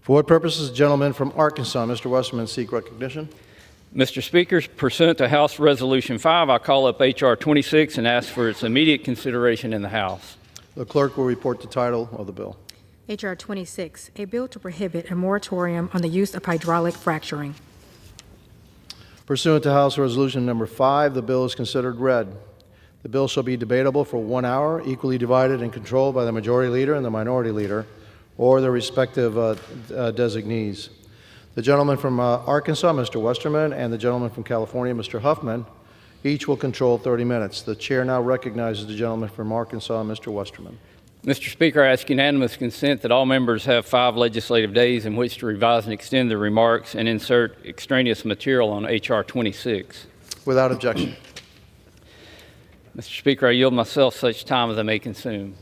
For what purposes, the gentleman from Arkansas, Mr. Westerman, seek recognition? Mr. Speaker, pursuant to House Resolution 5, I call up H.R. 26 and ask for its immediate consideration in the House. The clerk will report the title of the bill. H.R. 26, a bill to prohibit a moratorium on the use of hydraulic fracturing. Pursuant to House Resolution Number 5, the bill is considered read. The bill shall be debatable for 1 hour, equally divided and controlled by the Majority Leader and the Minority Leader, or their respective designees. The gentleman from Arkansas, Mr. Westerman, and the gentleman from California, Mr. Huffman, each will control 30 minutes. The chair now recognizes the gentleman from Arkansas, Mr. Westerman. Mr. Speaker, I ask unanimous consent that all members have 5 legislative days in which to revise and extend their remarks and insert extraneous material on H.R. 26. Without objection. Mr. Speaker, I yield myself such time as I may consume.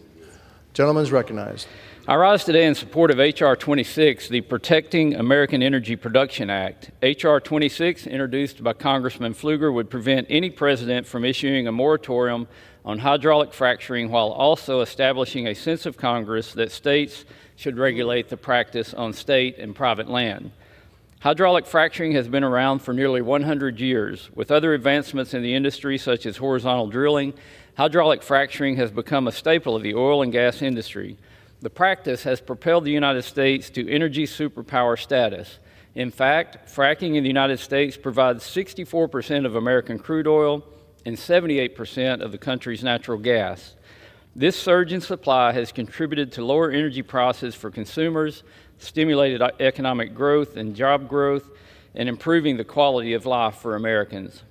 Gentleman is recognized. I rise today in support of H.R. 26, the Protecting American Energy Production Act. H.R. 26, introduced by Congressman Pfluger, would prevent any president from issuing a moratorium on hydraulic fracturing while also establishing a sense of Congress that states should regulate the practice on state and private land. Hydraulic fracturing has been around for nearly 100 years. With other advancements in the industry, such as horizontal drilling, hydraulic fracturing has become a staple of the oil and gas industry. The practice has propelled the United States to energy superpower status. In fact, fracking in the United States provides 64% of American crude oil and 78% of the country's natural gas. This surge in supply has contributed to lower energy prices for consumers, stimulated economic growth and job growth, and improving the quality of life for Americans.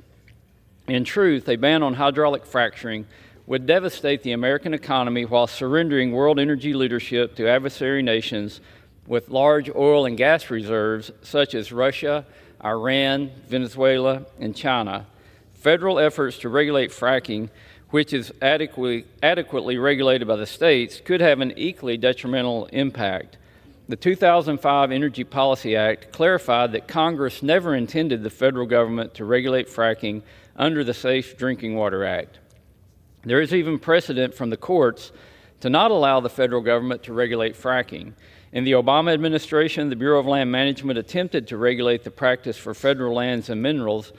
In truth, a ban on hydraulic fracturing would devastate the American economy while surrendering world energy leadership to adversary nations with large oil and gas reserves such as Russia, Iran, Venezuela, and China. Federal efforts to regulate fracking, which is adequately regulated by the states, could have an equally detrimental impact. The 2005 Energy Policy Act clarified that Congress never intended the federal government to regulate fracking under the Safe Drinking Water Act. There is even precedent from the courts to not allow the federal government to regulate fracking. In the Obama administration, the Bureau of Land Management attempted to regulate the practice for federal lands and minerals,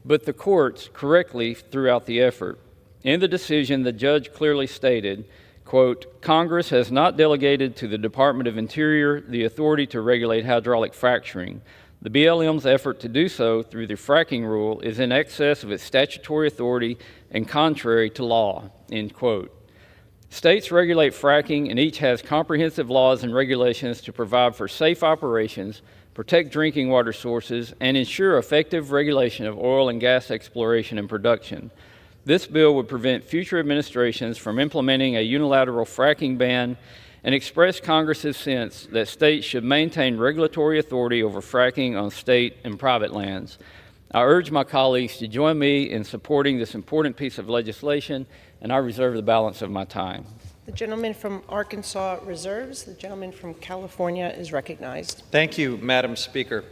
but the courts correctly threw out the effort. In the decision, the judge clearly stated, quote, "Congress has not delegated to the Department of Interior the authority to regulate hydraulic fracturing. The BLM's effort to do so through the fracking rule is in excess of its statutory authority and contrary to law," end quote. States regulate fracking, and each has comprehensive laws and regulations to provide for safe operations, protect drinking water sources, and ensure effective regulation of oil and gas exploration and production. This bill would prevent future administrations from implementing a unilateral fracking ban and express Congress's sense that states should maintain regulatory authority over fracking on state and private lands. I urge my colleagues to join me in supporting this important piece of legislation, and I reserve the balance of my time. The gentleman from Arkansas reserves. The gentleman from California is recognized. Thank you, Madam Speaker.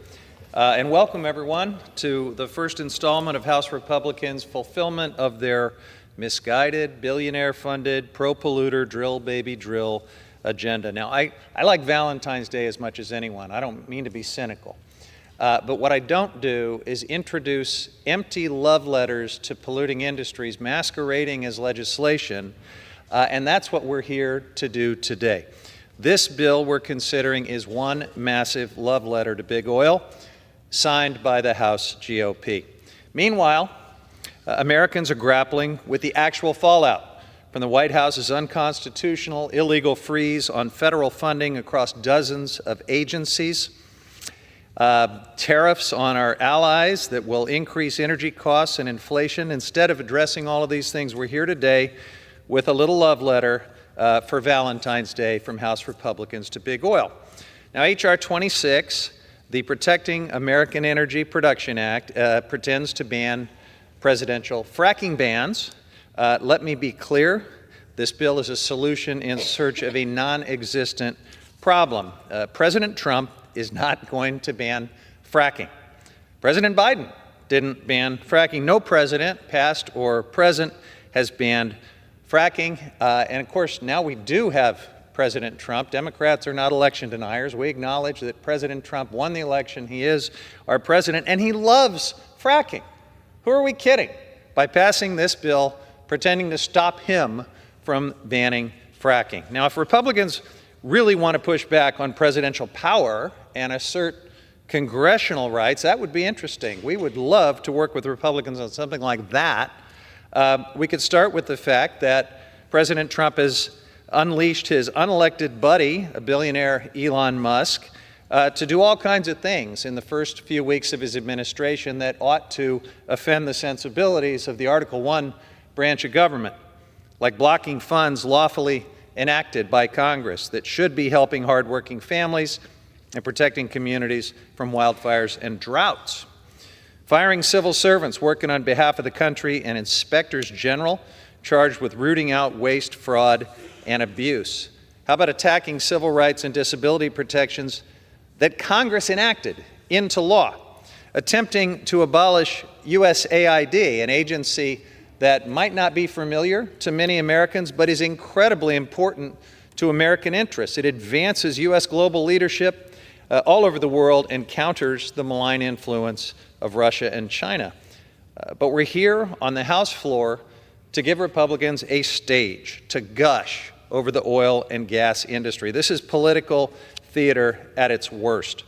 And welcome, everyone, to the first installment of House Republicans' fulfillment of their misguided, billionaire-funded, pro-polluter, drill, baby, drill agenda. Now, I like Valentine's Day as much as anyone. I don't mean to be cynical. But what I don't do is introduce empty love letters to polluting industries masquerading as legislation, and that's what we're here to do today. This bill we're considering is one massive love letter to big oil, signed by the House GOP. Meanwhile, Americans are grappling with the actual fallout from the White House's unconstitutional, illegal freeze on federal funding across dozens of agencies, tariffs on our allies that will increase energy costs and inflation. Instead of addressing all of these things, we're here today with a little love letter for Valentine's Day from House Republicans to big oil. Now, H.R. 26, the Protecting American Energy Production Act, pretends to ban presidential fracking bans. Let me be clear, this bill is a solution in search of a non-existent problem. President Trump is not going to ban fracking. President Biden didn't ban fracking. No president, past or present, has banned fracking. And of course, now we do have President Trump. Democrats are not election deniers. We acknowledge that President Trump won the election. He is our president, and he loves fracking. Who are we kidding by passing this bill, pretending to stop him from banning fracking? Now, if Republicans really want to push back on presidential power and assert congressional rights, that would be interesting. We would love to work with Republicans on something like that. We could start with the fact that President Trump has unleashed his unelected buddy, a billionaire Elon Musk, to do all kinds of things in the first few weeks of his administration that ought to offend the sensibilities of the Article I branch of government, like blocking funds lawfully enacted by Congress that should be helping hardworking families and protecting communities from wildfires and droughts. Firing civil servants working on behalf of the country and inspectors general charged with rooting out waste, fraud, and abuse. How about attacking civil rights and disability protections that Congress enacted into law? Attempting to abolish USAID, an agency that might not be familiar to many Americans, but is incredibly important to American interests. It advances U.S. global leadership all over the world and counters the malign influence of Russia and China. But we're here on the House floor to give Republicans a stage to gush over the oil and gas industry. This is political theater at its worst.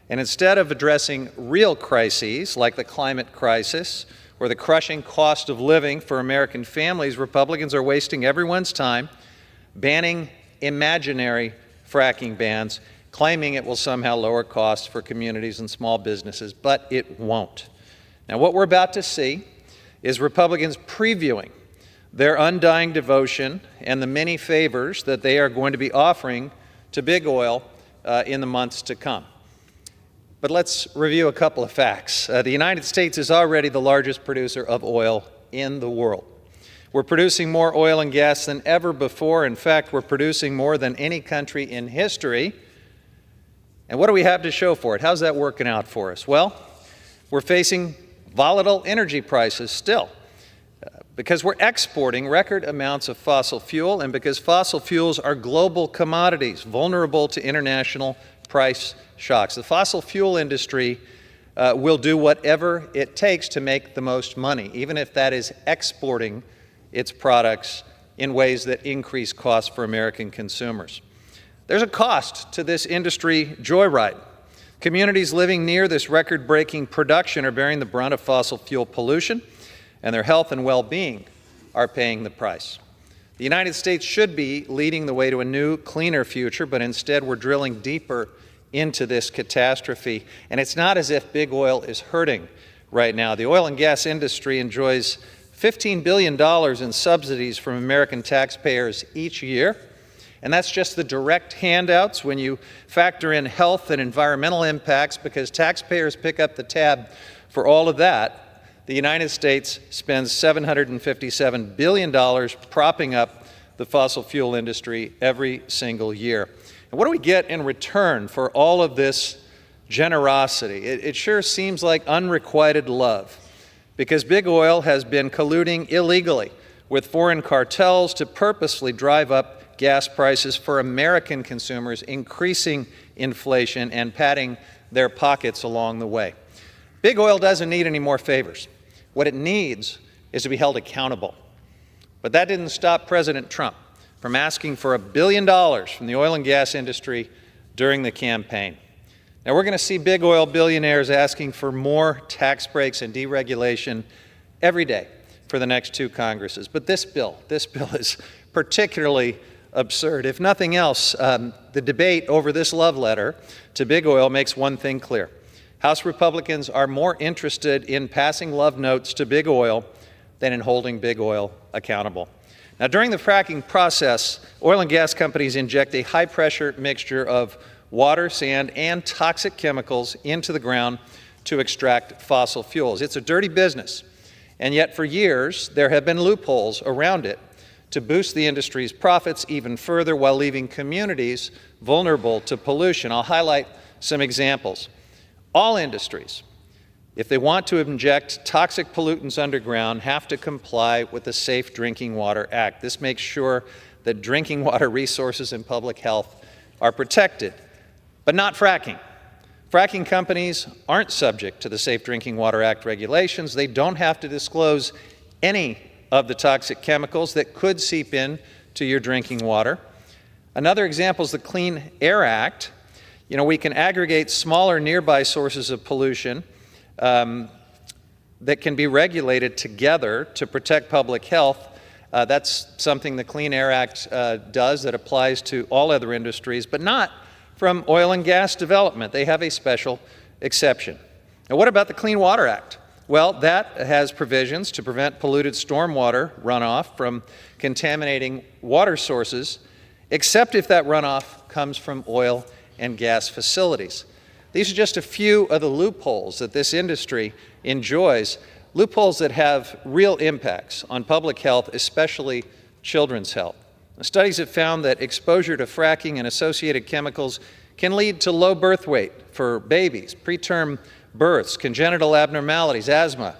And instead of addressing real crises like the climate crisis or the crushing cost of living for American families, Republicans are wasting everyone's time banning imaginary fracking bans, claiming it will somehow lower costs for communities and small businesses, but it won't. Now, what we're about to see is Republicans previewing their undying devotion and the many favors that they are going to be offering to big oil in the months to come. But let's review a couple of facts. The United States is already the largest producer of oil in the world. We're producing more oil and gas than ever before. In fact, we're producing more than any country in history. And what do we have to show for it? How's that working out for us? Well, we're facing volatile energy prices still because we're exporting record amounts of fossil fuel and because fossil fuels are global commodities vulnerable to international price shocks. The fossil fuel industry will do whatever it takes to make the most money, even if that is exporting its products in ways that increase costs for American consumers. There's a cost to this industry joyride. Communities living near this record-breaking production are bearing the brunt of fossil fuel pollution, and their health and well-being are paying the price. The United States should be leading the way to a new, cleaner future, but instead we're drilling deeper into this catastrophe. And it's not as if big oil is hurting right now. The oil and gas industry enjoys $15 billion in subsidies from American taxpayers each year. And that's just the direct handouts. When you factor in health and environmental impacts, because taxpayers pick up the tab for all of that, the United States spends $757 billion propping up the fossil fuel industry every single year. And what do we get in return for all of this generosity? It sure seems like unrequited love, because big oil has been colluding illegally with foreign cartels to purposely drive up gas prices for American consumers, increasing inflation and padding their pockets along the way. Big oil doesn't need any more favors. What it needs is to be held accountable. But that didn't stop President Trump from asking for $1 billion from the oil and gas industry during the campaign. Now, we're going to see big oil billionaires asking for more tax breaks and deregulation every day for the next two Congresses. But this bill is particularly absurd. If nothing else, the debate over this love letter to big oil makes one thing clear. House Republicans are more interested in passing love notes to big oil than in holding big oil accountable. Now, during the fracking process, oil and gas companies inject a high-pressure mixture of water, sand, and toxic chemicals into the ground to extract fossil fuels. It's a dirty business, and yet for years there have been loopholes around it to boost the industry's profits even further while leaving communities vulnerable to pollution. I'll highlight some examples. All industries, if they want to inject toxic pollutants underground, have to comply with the Safe Drinking Water Act. This makes sure that drinking water resources and public health are protected, but not fracking. Fracking companies aren't subject to the Safe Drinking Water Act regulations. They don't have to disclose any of the toxic chemicals that could seep in to your drinking water. Another example is the Clean Air Act. You know, we can aggregate smaller nearby sources of pollution that can be regulated together to protect public health. That's something the Clean Air Act does that applies to all other industries, but not from oil and gas development. They have a special exception. Now, what about the Clean Water Act? Well, that has provisions to prevent polluted stormwater runoff from contaminating water sources, except if that runoff comes from oil and gas facilities. These are just a few of the loopholes that this industry enjoys, loopholes that have real impacts on public health, especially children's health. Studies have found that exposure to fracking and associated chemicals can lead to low birth weight for babies, preterm births, congenital abnormalities, asthma,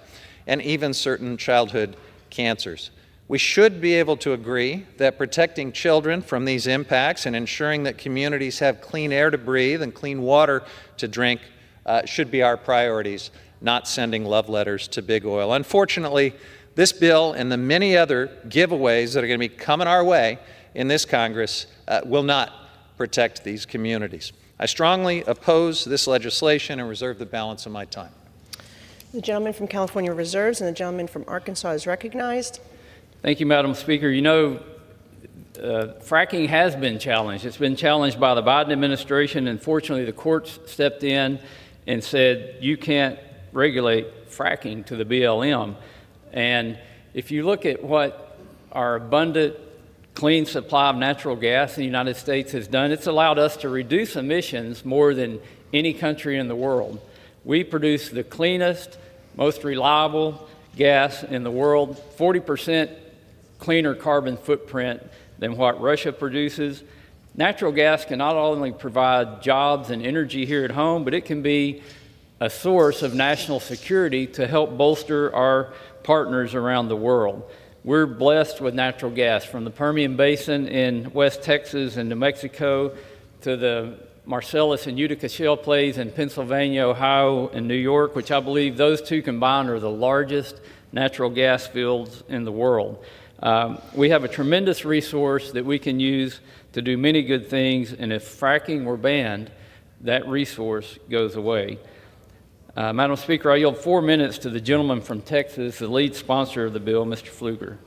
and even certain childhood cancers. We should be able to agree that protecting children from these impacts and ensuring that communities have clean air to breathe and clean water to drink should be our priorities, not sending love letters to big oil. Unfortunately, this bill and the many other giveaways that are going to be coming our way in this Congress will not protect these communities. I strongly oppose this legislation and reserve the balance of my time. The gentleman from California reserves, and the gentleman from Arkansas is recognized. Thank you, Madam Speaker. You know, fracking has been challenged. It's been challenged by the Biden administration, and fortunately the courts stepped in and said, you can't regulate fracking to the BLM. And if you look at what our abundant, clean supply of natural gas in the United States has done, it's allowed us to reduce emissions more than any country in the world. We produce the cleanest, most reliable gas in the world, 40% cleaner carbon footprint than what Russia produces. Natural gas can not only provide jobs and energy here at home, but it can be a source of national security to help bolster our partners around the world. We're blessed with natural gas from the Permian Basin in West Texas and New Mexico to the Marcellus and Utica shale plays in Pennsylvania, Ohio, and New York, which I believe those two combined are the largest natural gas fields in the world. We have a tremendous resource that we can use to do many good things, and if fracking were banned, that resource goes away. Madam Speaker, I yield 4 minutes to the gentleman from Texas, the lead sponsor of the bill, Mr. Pfluger.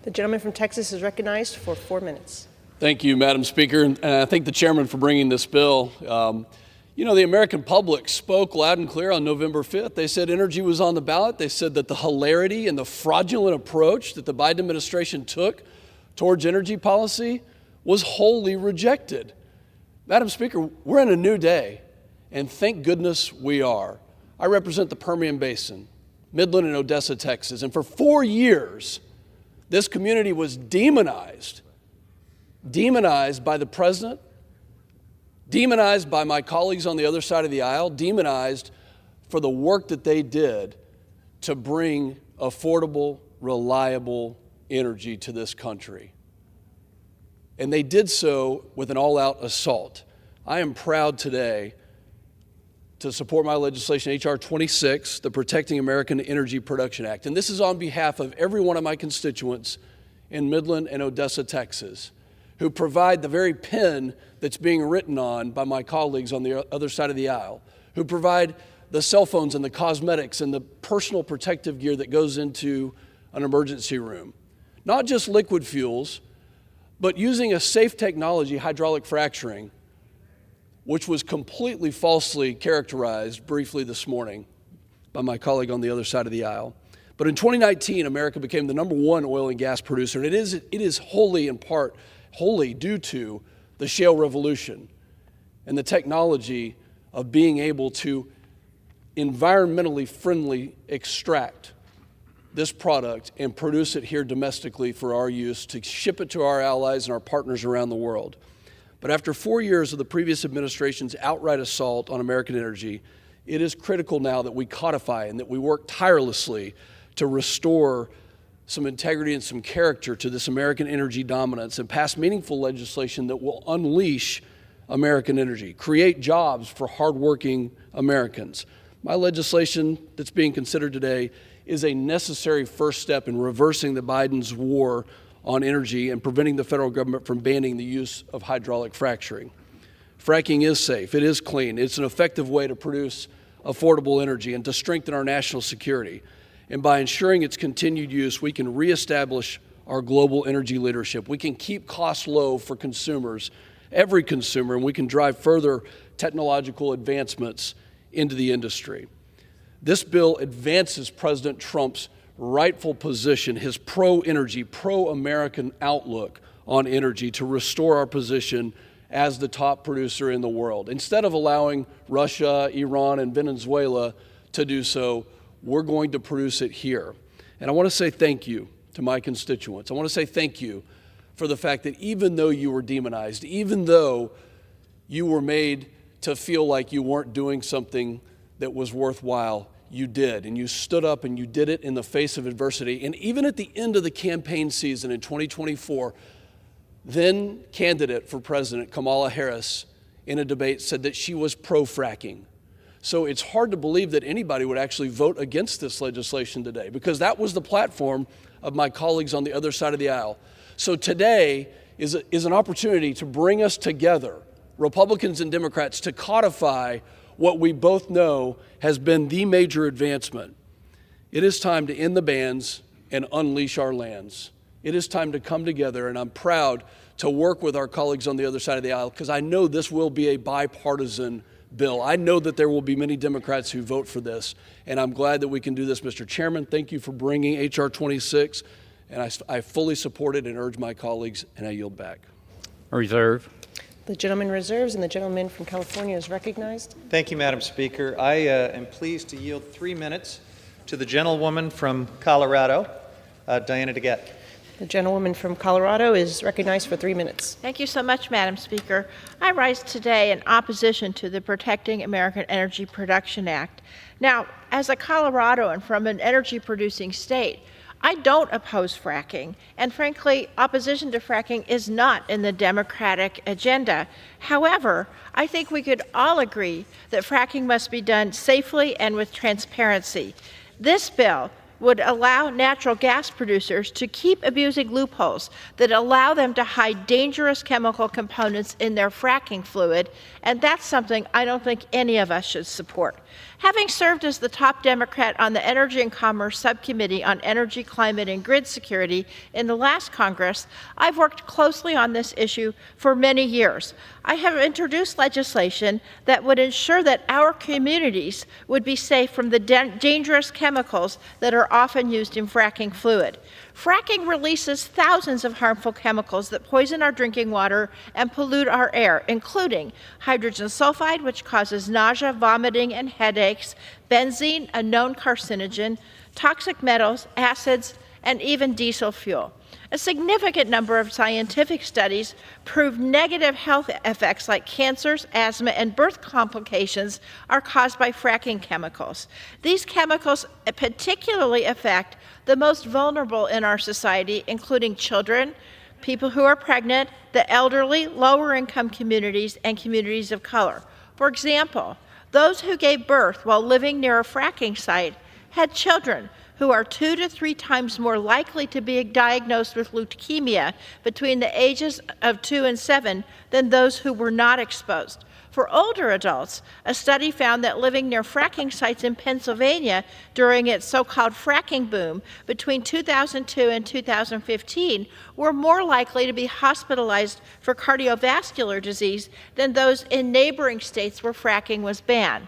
The gentleman from Texas is recognized for 4 minutes. Thank you, Madam Speaker, and I thank the chairman for bringing this bill. You know, the American public spoke loud and clear on November 5th. They said energy was on the ballot. They said that the hilarity and the fraudulent approach that the Biden administration took towards energy policy was wholly rejected. Madam Speaker, we're in a new day, and thank goodness we are. I represent the Permian Basin, Midland and Odessa, Texas, and for 4 years, this community was demonized by the president, demonized by my colleagues on the other side of the aisle, demonized for the work that they did to bring affordable, reliable energy to this country. And they did so with an all-out assault. I am proud today to support my legislation, H.R. 26, the Protecting American Energy Production Act. And this is on behalf of every one of my constituents in Midland and Odessa, Texas, who provide the very pen that's being written on by my colleagues on the other side of the aisle, who provide the cell phones and the cosmetics and the personal protective gear that goes into an emergency room. Not just liquid fuels, but using a safe technology, hydraulic fracturing, which was completely falsely characterized briefly this morning by my colleague on the other side of the aisle. But in 2019, America became the #1 oil and gas producer, and it is wholly in part, wholly due to the shale revolution and the technology of being able to environmentally friendly extract this product and produce it here domestically for our use, to ship it to our allies and our partners around the world. But after 4 years of the previous administration's outright assault on American energy, it is critical now that we codify and that we work tirelessly to restore some integrity and some character to this American energy dominance and pass meaningful legislation that will unleash American energy, create jobs for hardworking Americans. My legislation that's being considered today is a necessary first step in reversing the Biden's war on energy and preventing the federal government from banning the use of hydraulic fracturing. Fracking is safe, it is clean, it's an effective way to produce affordable energy and to strengthen our national security. And by ensuring its continued use, we can reestablish our global energy leadership. We can keep costs low for consumers, every consumer, and we can drive further technological advancements into the industry. This bill advances President Trump's rightful position, his pro-energy, pro-American outlook on energy to restore our position as the top producer in the world. Instead of allowing Russia, Iran, and Venezuela to do so, we're going to produce it here. And I want to say thank you to my constituents. I want to say thank you for the fact that even though you were demonized, even though you were made to feel like you weren't doing something that was worthwhile, you did. And you stood up and you did it in the face of adversity. And even at the end of the campaign season in 2024, then candidate for president Kamala Harris in a debate said that she was pro-fracking. So it's hard to believe that anybody would actually vote against this legislation today, because that was the platform of my colleagues on the other side of the aisle. So today is an opportunity to bring us together, Republicans and Democrats, to codify what we both know has been the major advancement. It is time to end the bans and unleash our lands. It is time to come together, and I'm proud to work with our colleagues on the other side of the aisle, because I know this will be a bipartisan bill. I know that there will be many Democrats who vote for this, and I'm glad that we can do this. Mr. Chairman, thank you for bringing H.R. 26, and I fully support it and urge my colleagues, and I yield back. Reserve. The gentleman reserves, and the gentleman from California is recognized. Thank you, Madam Speaker. I am pleased to yield 3 minutes to the gentlewoman from Colorado, Diana DeGette. The gentlewoman from Colorado is recognized for 3 minutes. Thank you so much, Madam Speaker. I rise today in opposition to the Protecting American Energy Production Act. Now, as a Coloradoan from an energy-producing state, I don't oppose fracking, and frankly, opposition to fracking is not in the Democratic agenda. However, I think we could all agree that fracking must be done safely and with transparency. This bill would allow natural gas producers to keep abusing loopholes that allow them to hide dangerous chemical components in their fracking fluid, and that's something I don't think any of us should support. Having served as the top Democrat on the Energy and Commerce Subcommittee on Energy, Climate, and Grid Security in the last Congress, I've worked closely on this issue for many years. I have introduced legislation that would ensure that our communities would be safe from the dangerous chemicals that are often used in fracking fluid. Fracking releases thousands of harmful chemicals that poison our drinking water and pollute our air, including hydrogen sulfide, which causes nausea, vomiting, and headaches, benzene, a known carcinogen, toxic metals, acids, and even diesel fuel. A significant number of scientific studies prove negative health effects like cancers, asthma, and birth complications are caused by fracking chemicals. These chemicals particularly affect the most vulnerable in our society, including children, people who are pregnant, the elderly, lower-income communities, and communities of color. For example, those who gave birth while living near a fracking site had children who are 2 to 3 times more likely to be diagnosed with leukemia between the ages of 2 and 7 than those who were not exposed. For older adults, a study found that living near fracking sites in Pennsylvania during its so-called fracking boom between 2002 and 2015 were more likely to be hospitalized for cardiovascular disease than those in neighboring states where fracking was banned.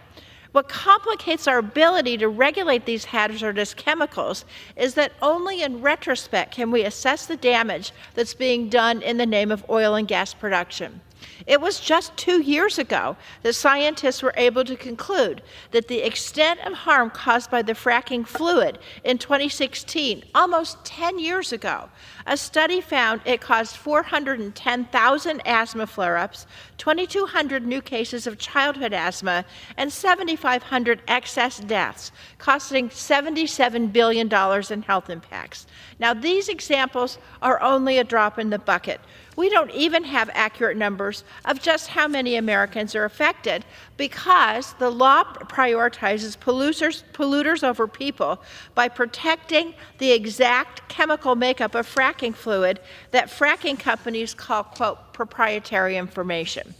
What complicates our ability to regulate these hazardous chemicals is that only in retrospect can we assess the damage that's being done in the name of oil and gas production. It was just 2 years ago that scientists were able to conclude that the extent of harm caused by the fracking fluid in 2016, almost 10 years ago, a study found it caused 410,000 asthma flare-ups, 2,200 new cases of childhood asthma, and 7,500 excess deaths, costing $77 billion in health impacts. Now, these examples are only a drop in the bucket. We don't even have accurate numbers of just how many Americans are affected because the law prioritizes polluters over people by protecting the exact chemical makeup of fracking fluid that fracking companies call, quote, proprietary information.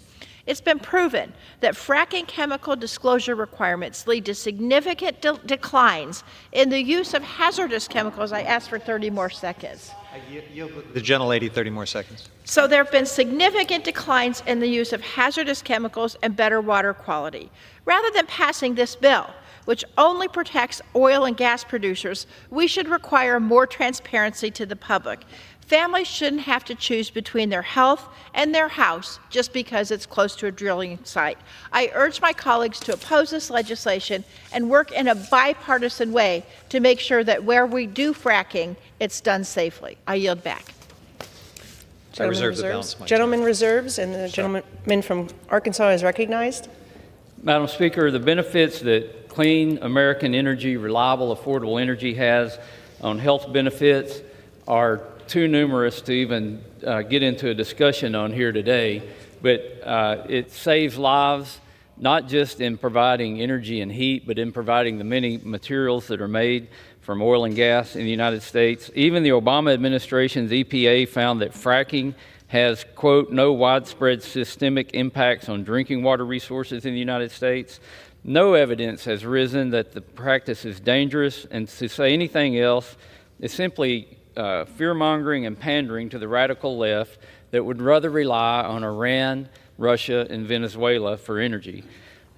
It's been proven that fracking chemical disclosure requirements lead to significant declines in the use of hazardous chemicals. I asked for 30 more seconds. The gentlelady, 30 more seconds. So there have been significant declines in the use of hazardous chemicals and better water quality. Rather than passing this bill, which only protects oil and gas producers, we should require more transparency to the public. Families shouldn't have to choose between their health and their house just because it's close to a drilling site. I urge my colleagues to oppose this legislation and work in a bipartisan way to make sure that where we do fracking, it's done safely. I yield back. I reserve the balance of my time. Gentleman reserves, and the gentleman from Arkansas is recognized. Madam Speaker, the benefits that clean American energy, reliable, affordable energy has on health benefits are too numerous to even get into a discussion on here today, but it saves lives, not just in providing energy and heat, but in providing the many materials that are made from oil and gas in the United States. Even the Obama administration's EPA found that fracking has, quote, no widespread systemic impacts on drinking water resources in the United States. No evidence has risen that the practice is dangerous, and to say anything else is simply fear-mongering and pandering to the radical left that would rather rely on Iran, Russia, and Venezuela for energy.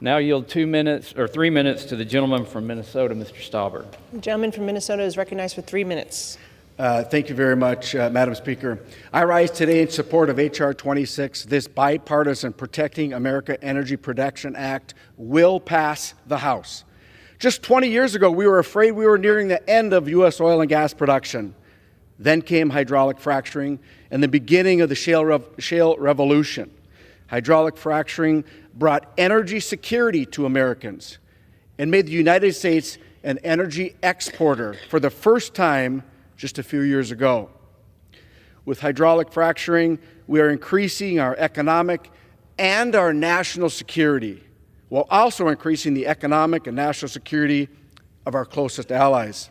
Now yield 3 minutes to the gentleman from Minnesota, Mr. Stauber. The gentleman from Minnesota is recognized for 3 minutes. Thank you very much, Madam Speaker. I rise today in support of H.R. 26. This bipartisan Protecting America Energy Production Act will pass the House. Just 20 years ago, we were afraid we were nearing the end of U.S. oil and gas production. Then came hydraulic fracturing and the beginning of the shale revolution. Hydraulic fracturing brought energy security to Americans and made the United States an energy exporter for the first time just a few years ago. With hydraulic fracturing, we are increasing our economic and our national security, while also increasing the economic and national security of our closest allies.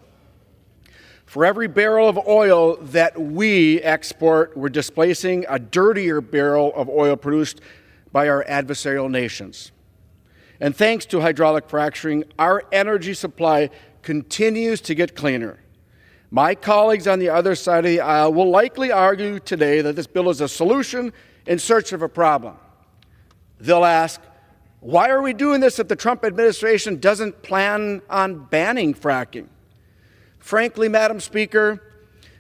For every barrel of oil that we export, we're displacing a dirtier barrel of oil produced by our adversarial nations. And thanks to hydraulic fracturing, our energy supply continues to get cleaner. My colleagues on the other side of the aisle will likely argue today that this bill is a solution in search of a problem. They'll ask, why are we doing this if the Trump administration doesn't plan on banning fracking? Frankly, Madam Speaker,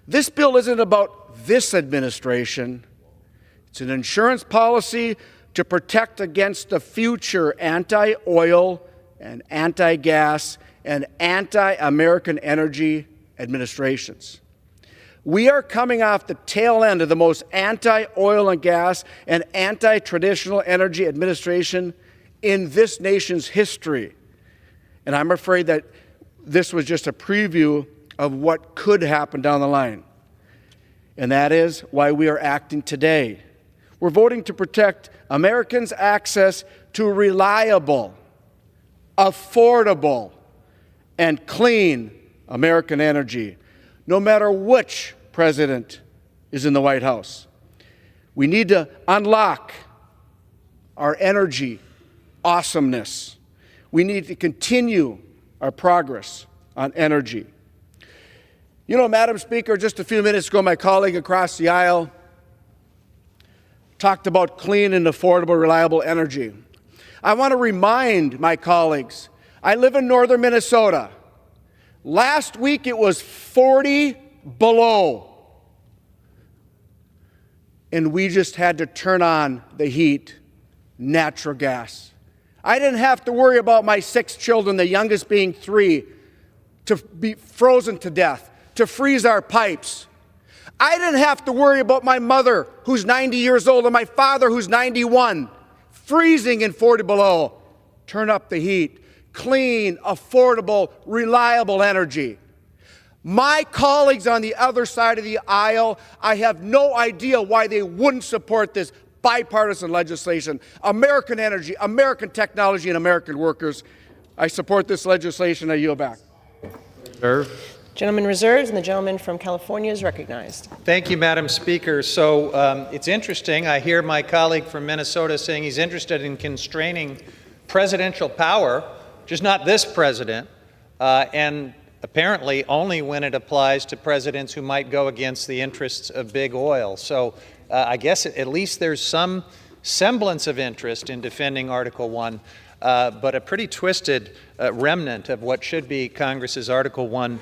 this bill isn't about this administration. It's an insurance policy to protect against the future anti-oil and anti-gas and anti-American energy administrations. We are coming off the tail end of the most anti-oil and gas and anti-traditional energy administration in this nation's history. And I'm afraid that this was just a preview of what could happen down the line. And that is why we are acting today. We're voting to protect Americans' access to reliable, affordable, and clean American energy, no matter which president is in the White House. We need to unlock our energy awesomeness. We need to continue our progress on energy. You know, Madam Speaker, just a few minutes ago, my colleague across the aisle talked about clean and affordable, reliable energy. I want to remind my colleagues, I live in northern Minnesota. Last week it was 40 below. and we just had to turn on the heat, natural gas. I didn't have to worry about my 6 children, the youngest being 3, to be frozen to death, to freeze our pipes. I didn't have to worry about my mother, who's 90 years old, and my father, who's 91, freezing in 40 below. Turn up the heat. Clean, affordable, reliable energy. My colleagues on the other side of the aisle, I have no idea why they wouldn't support this bipartisan legislation. American energy, American technology, and American workers. I support this legislation. I yield back. Gentleman reserves, and the gentleman from California is recognized. Thank you, Madam Speaker. So it's interesting. I hear my colleague from Minnesota saying he's interested in constraining presidential power, just not this president, and apparently only when it applies to presidents who might go against the interests of big oil. So I guess at least there's some semblance of interest in defending Article 1, but a pretty twisted remnant of what should be Congress's Article 1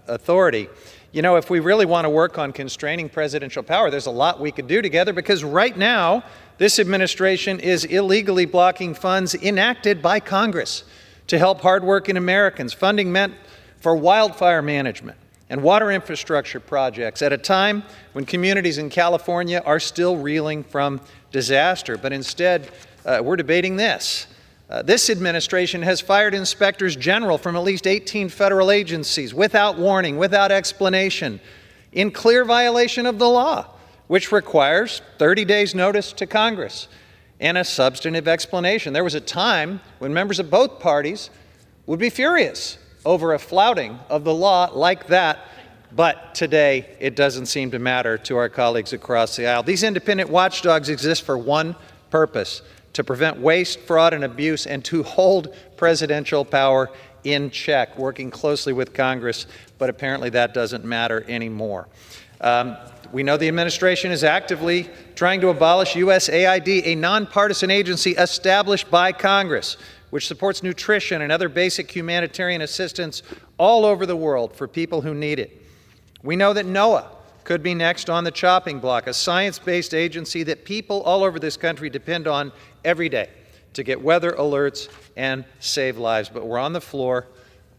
authority. You know, if we really want to work on constraining presidential power, there's a lot we could do together, because right now, this administration is illegally blocking funds enacted by Congress to help hardworking Americans, funding meant for wildfire management and water infrastructure projects at a time when communities in California are still reeling from disaster. But instead, we're debating this. This administration has fired inspectors general from at least 18 federal agencies without warning, without explanation, in clear violation of the law, which requires 30 days notice to Congress and a substantive explanation. There was a time when members of both parties would be furious over a flouting of the law like that, but today it doesn't seem to matter to our colleagues across the aisle. These independent watchdogs exist for one purpose: to prevent waste, fraud, and abuse, and to hold presidential power in check, working closely with Congress, but apparently that doesn't matter anymore. We know the administration is actively trying to abolish USAID, a nonpartisan agency established by Congress, which supports nutrition and other basic humanitarian assistance all over the world for people who need it. We know that NOAA could be next on the chopping block, a science-based agency that people all over this country depend on every day to get weather alerts and save lives. But we're on the floor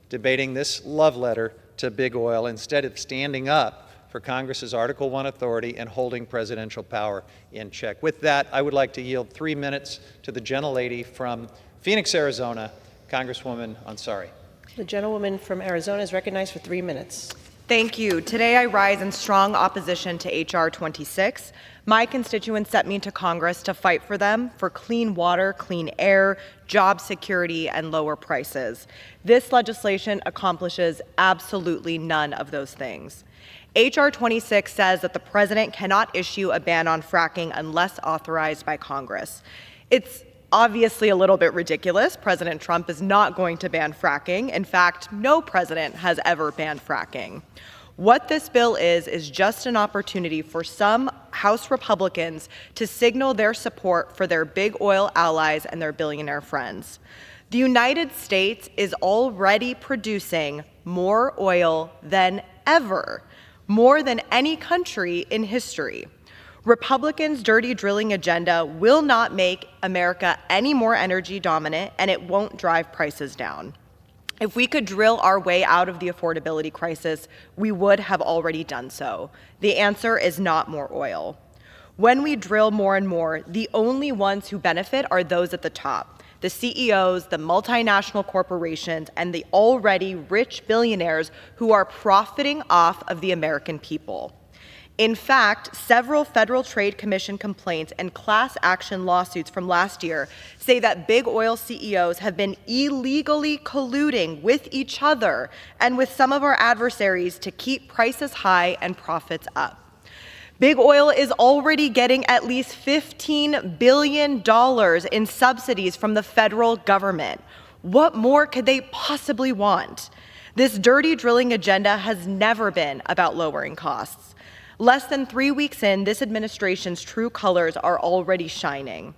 debating this love letter to big oil instead of standing up for Congress's Article 1 authority and holding presidential power in check. With that, I would like to yield 3 minutes to the gentlelady from Phoenix, Arizona, Congresswoman Ansari. The gentlewoman from Arizona is recognized for 3 minutes. Thank you. Today I rise in strong opposition to H.R. 26. My constituents sent me to Congress to fight for them for clean water, clean air, job security, and lower prices. This legislation accomplishes absolutely none of those things. H.R. 26 says that the president cannot issue a ban on fracking unless authorized by Congress. It's obviously a little bit ridiculous. President Trump is not going to ban fracking. In fact, no president has ever banned fracking. What this bill is just an opportunity for some House Republicans to signal their support for their big oil allies and their billionaire friends. The United States is already producing more oil than ever, more than any country in history. Republicans' dirty drilling agenda will not make America any more energy dominant, and it won't drive prices down. If we could drill our way out of the affordability crisis, we would have already done so. The answer is not more oil. When we drill more and more, the only ones who benefit are those at the top: the CEOs, the multinational corporations, and the already rich billionaires who are profiting off of the American people. In fact, several Federal Trade Commission complaints and class action lawsuits from last year say that big oil CEOs have been illegally colluding with each other and with some of our adversaries to keep prices high and profits up. Big oil is already getting at least $15 billion in subsidies from the federal government. What more could they possibly want? This dirty drilling agenda has never been about lowering costs. Less than 3 weeks in, this administration's true colors are already shining.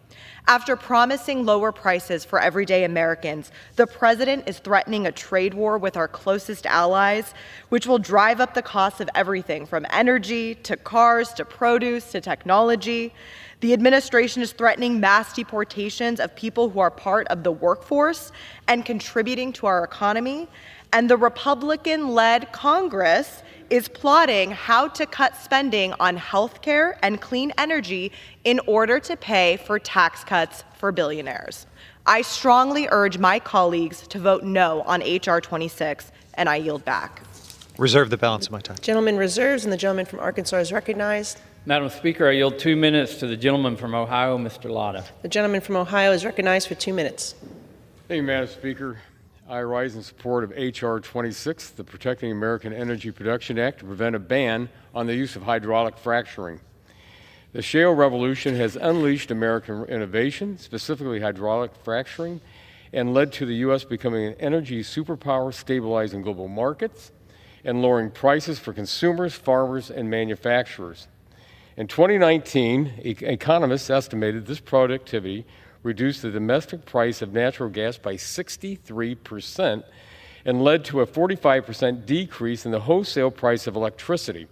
After promising lower prices for everyday Americans, the president is threatening a trade war with our closest allies, which will drive up the cost of everything from energy to cars to produce to technology. The administration is threatening mass deportations of people who are part of the workforce and contributing to our economy. And the Republican-led Congress is plotting how to cut spending on health care and clean energy in order to pay for tax cuts for billionaires. I strongly urge my colleagues to vote no on H.R. 26, and I yield back. Reserve the balance of my time. Gentleman reserves, and the gentleman from Arkansas is recognized. Madam Speaker, I yield 2 minutes to the gentleman from Ohio, Mr. Latta. The gentleman from Ohio is recognized for 2 minutes. Thank you, Madam Speaker. I rise in support of H.R. 26, the Protecting American Energy Production Act, to prevent a ban on the use of hydraulic fracturing. The shale revolution has unleashed American innovation, specifically hydraulic fracturing, and led to the U.S. becoming an energy superpower, stabilizing global markets and lowering prices for consumers, farmers, and manufacturers. In 2019, economists estimated this productivity reduced the domestic price of natural gas by 63% and led to a 45% decrease in the wholesale price of electricity.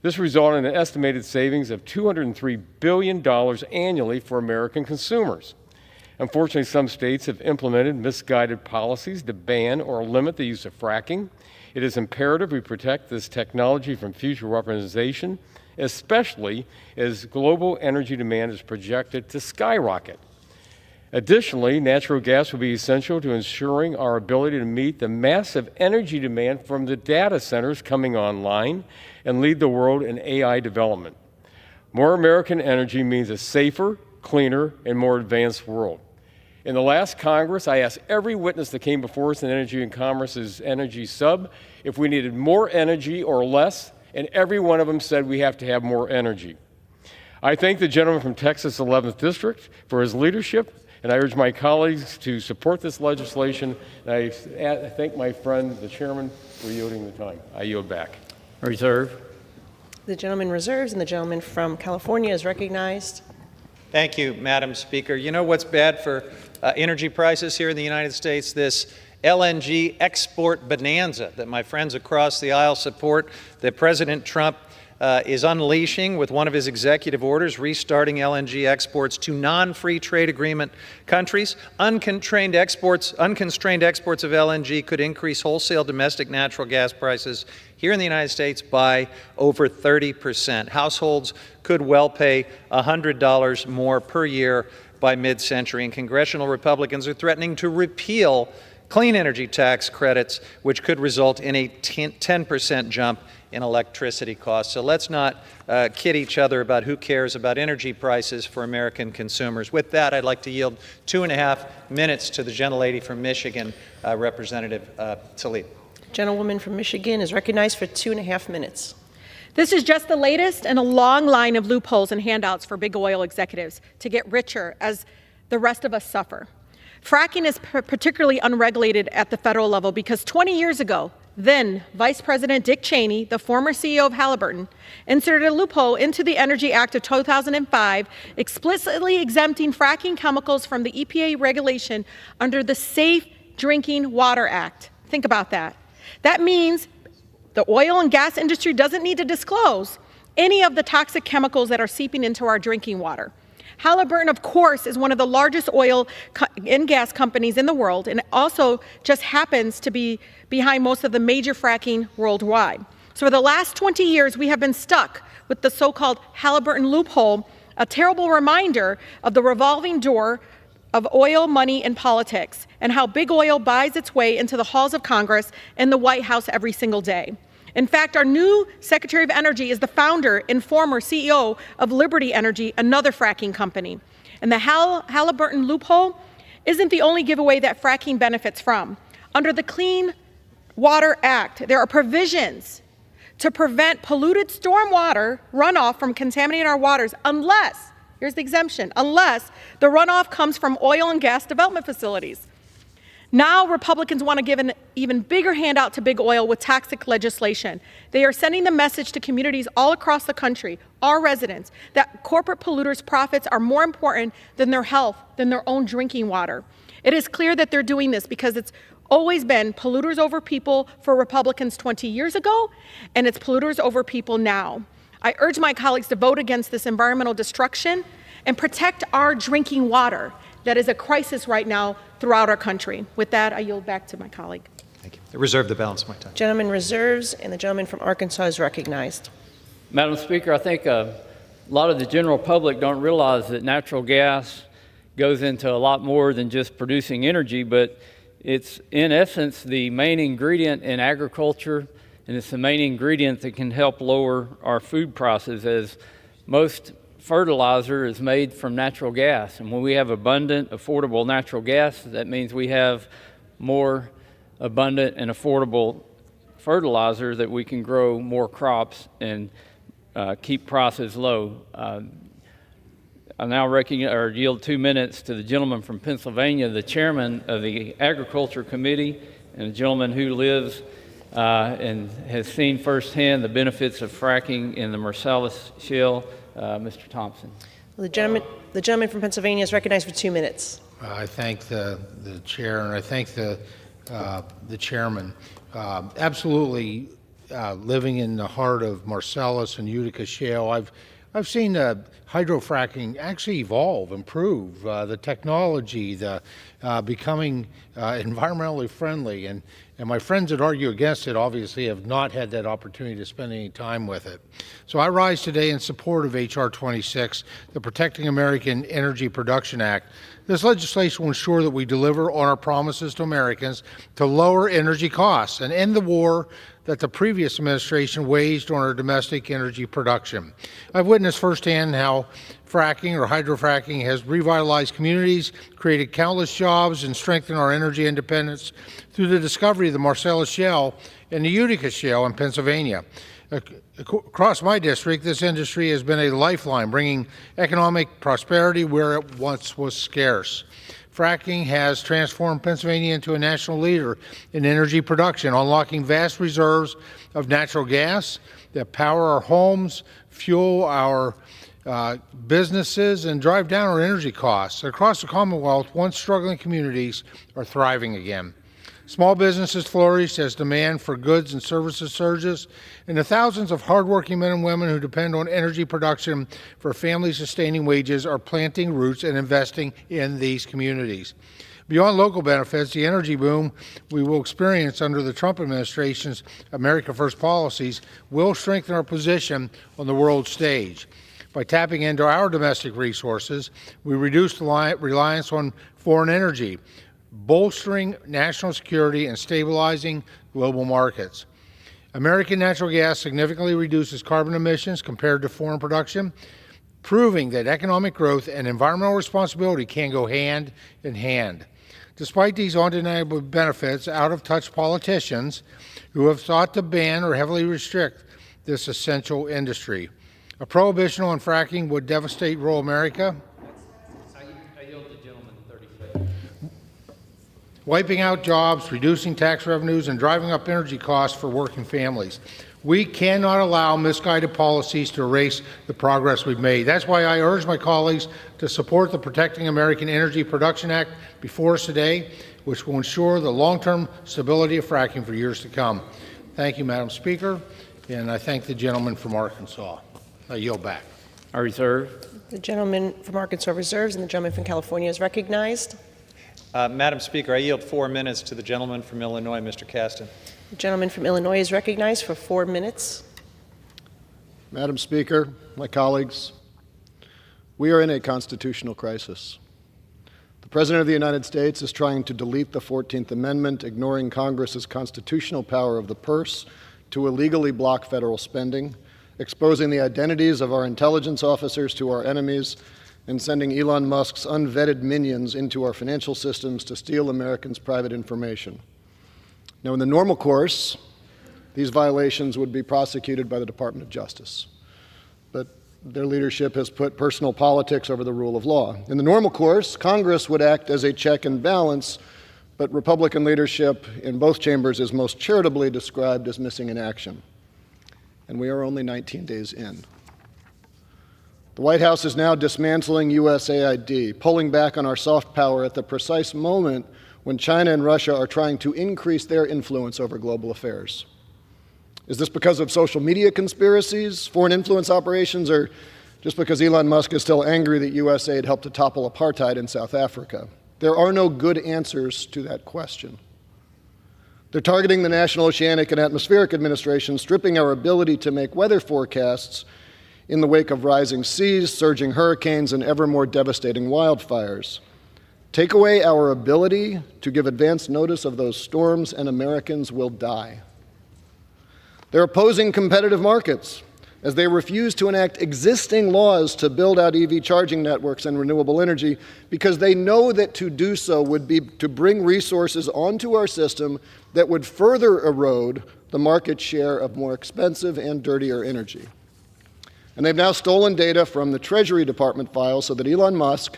This resulted in an estimated savings of $203 billion annually for American consumers. Unfortunately, some states have implemented misguided policies to ban or limit the use of fracking. It is imperative we protect this technology from future weaponization, especially as global energy demand is projected to skyrocket. Additionally, natural gas will be essential to ensuring our ability to meet the massive energy demand from the data centers coming online and lead the world in AI development. More American energy means a safer, cleaner, and more advanced world. In the last Congress, I asked every witness that came before us in Energy and Commerce's Energy Sub if we needed more energy or less, and every one of them said we have to have more energy. I thank the gentleman from Texas 11th District for his leadership, and I urge my colleagues to support this legislation. And I thank my friend, the chairman, for yielding the time. I yield back. Reserve. The gentleman reserves, and the gentleman from California is recognized. Thank you, Madam Speaker. You know what's bad for energy prices here in the United States? This LNG export bonanza that my friends across the aisle support, that President Trump is unleashing with one of his executive orders, restarting LNG exports to non-free trade agreement countries. Unconstrained exports of LNG could increase wholesale domestic natural gas prices here in the United States by over 30%. Households could well pay $100 more per year by mid-century, and congressional Republicans are threatening to repeal clean energy tax credits, which could result in a 10% jump in electricity costs. So let's not kid each other about who cares about energy prices for American consumers. With that, I'd like to yield 2.5 minutes to the gentlelady from Michigan, Representative Tlaib. Gentlewoman from Michigan is recognized for 2.5 minutes. This is just the latest in a long line of loopholes and handouts for big oil executives to get richer as the rest of us suffer. Fracking is particularly unregulated at the federal level because 20 years ago, then Vice President Dick Cheney, the former CEO of Halliburton, inserted a loophole into the Energy Act of 2005, explicitly exempting fracking chemicals from the EPA regulation under the Safe Drinking Water Act. Think about that. That means the oil and gas industry doesn't need to disclose any of the toxic chemicals that are seeping into our drinking water. Halliburton, of course, is one of the largest oil and gas companies in the world, and it also just happens to be behind most of the major fracking worldwide. So for the last 20 years, we have been stuck with the so-called Halliburton loophole, a terrible reminder of the revolving door of oil, money, and politics, and how big oil buys its way into the halls of Congress and the White House every single day. In fact, our new Secretary of Energy is the founder and former CEO of Liberty Energy, another fracking company. And the Halliburton loophole isn't the only giveaway that fracking benefits from. Under the Clean Water Act, there are provisions to prevent polluted stormwater runoff from contaminating our waters unless, here's the exemption, unless the runoff comes from oil and gas development facilities. Now Republicans want to give an even bigger handout to big oil with tax legislation. They are sending the message to communities all across the country, our residents, that corporate polluters' profits are more important than their health, than their own drinking water. It is clear that they're doing this because it's always been polluters over people for Republicans 20 years ago, and it's polluters over people now. I urge my colleagues to vote against this environmental destruction and protect our drinking water. That is a crisis right now throughout our country. With that, I yield back to my colleague. Thank you. I reserve the balance of my time. Gentleman reserves, and the gentleman from Arkansas is recognized. Madam Speaker, I think a lot of the general public don't realize that natural gas goes into a lot more than just producing energy, but it's in essence the main ingredient in agriculture, and it's the main ingredient that can help lower our food prices, as most fertilizer is made from natural gas. And when we have abundant, affordable natural gas, that means we have more abundant and affordable fertilizer that we can grow more crops and keep prices low. I now yield 2 minutes to the gentleman from Pennsylvania, the chairman of the Agriculture Committee, and a gentleman who lives and has seen firsthand the benefits of fracking in the Marcellus Shale, Mr. Thompson. The gentleman from Pennsylvania is recognized for 2 minutes. I thank the chair, and I thank the chairman. Absolutely, living in the heart of Marcellus and Utica Shale, I've seen hydrofracking actually evolve, improve, the technology, becoming environmentally friendly, and my friends that argue against it obviously have not had that opportunity to spend any time with it. So I rise today in support of H.R. 26, the Protecting American Energy Production Act. This legislation will ensure that we deliver on our promises to Americans to lower energy costs and end the war that the previous administration waged on our domestic energy production. I've witnessed firsthand how fracking or hydrofracking has revitalized communities, created countless jobs, and strengthened our energy independence through the discovery of the Marcellus Shale and the Utica Shale in Pennsylvania. Across my district, this industry has been a lifeline, bringing economic prosperity where it once was scarce. Fracking has transformed Pennsylvania into a national leader in energy production, unlocking vast reserves of natural gas that power our homes, fuel our businesses, and drive down our energy costs. Across the Commonwealth, once struggling communities are thriving again. Small businesses flourish as demand for goods and services surges, and the thousands of hardworking men and women who depend on energy production for family-sustaining wages are planting roots and investing in these communities. Beyond local benefits, the energy boom we will experience under the Trump administration's America First policies will strengthen our position on the world stage. By tapping into our domestic resources, we reduce reliance on foreign energy, bolstering national security and stabilizing global markets. American natural gas significantly reduces carbon emissions compared to foreign production, proving that economic growth and environmental responsibility can go hand in hand. Despite these undeniable benefits, out-of-touch politicians who have sought to ban or heavily restrict this essential industry. A prohibition on fracking would devastate rural America, wiping out jobs, reducing tax revenues, and driving up energy costs for working families. We cannot allow misguided policies to erase the progress we've made. That's why I urge my colleagues to support the Protecting American Energy Production Act before us today, which will ensure the long-term stability of fracking for years to come. Thank you, Madam Speaker, and I thank the gentleman from Arkansas. I yield back. I reserve. The gentleman from Arkansas reserves, and the gentleman from California is recognized. Madam Speaker, I yield 4 minutes to the gentleman from Illinois, Mr. Caston. The gentleman from Illinois is recognized for 4 minutes. Madam Speaker, my colleagues, we are in a constitutional crisis. The President of the United States is trying to delete the 14th Amendment, ignoring Congress's constitutional power of the purse to illegally block federal spending, exposing the identities of our intelligence officers to our enemies, and sending Elon Musk's unvetted minions into our financial systems to steal Americans' private information. Now, in the normal course, these violations would be prosecuted by the Department of Justice. But their leadership has put personal politics over the rule of law. In the normal course, Congress would act as a check and balance but Republican leadership in both chambers is most charitably described as missing in action. And we are only 19 days in. The White House is now dismantling USAID, pulling back on our soft power at the precise moment when China and Russia are trying to increase their influence over global affairs. Is this because of social media conspiracies, foreign influence operations, or just because Elon Musk is still angry that USAID helped to topple apartheid in South Africa? There are no good answers to that question. They're targeting the National Oceanic and Atmospheric Administration, stripping our ability to make weather forecasts in the wake of rising seas, surging hurricanes, and ever more devastating wildfires. Take away our ability to give advance notice of those storms, and Americans will die. They're opposing competitive markets as they refuse to enact existing laws to build out EV charging networks and renewable energy because they know that to do so would be to bring resources onto our system that would further erode the market share of more expensive and dirtier energy. And they've now stolen data from the Treasury Department files so that Elon Musk,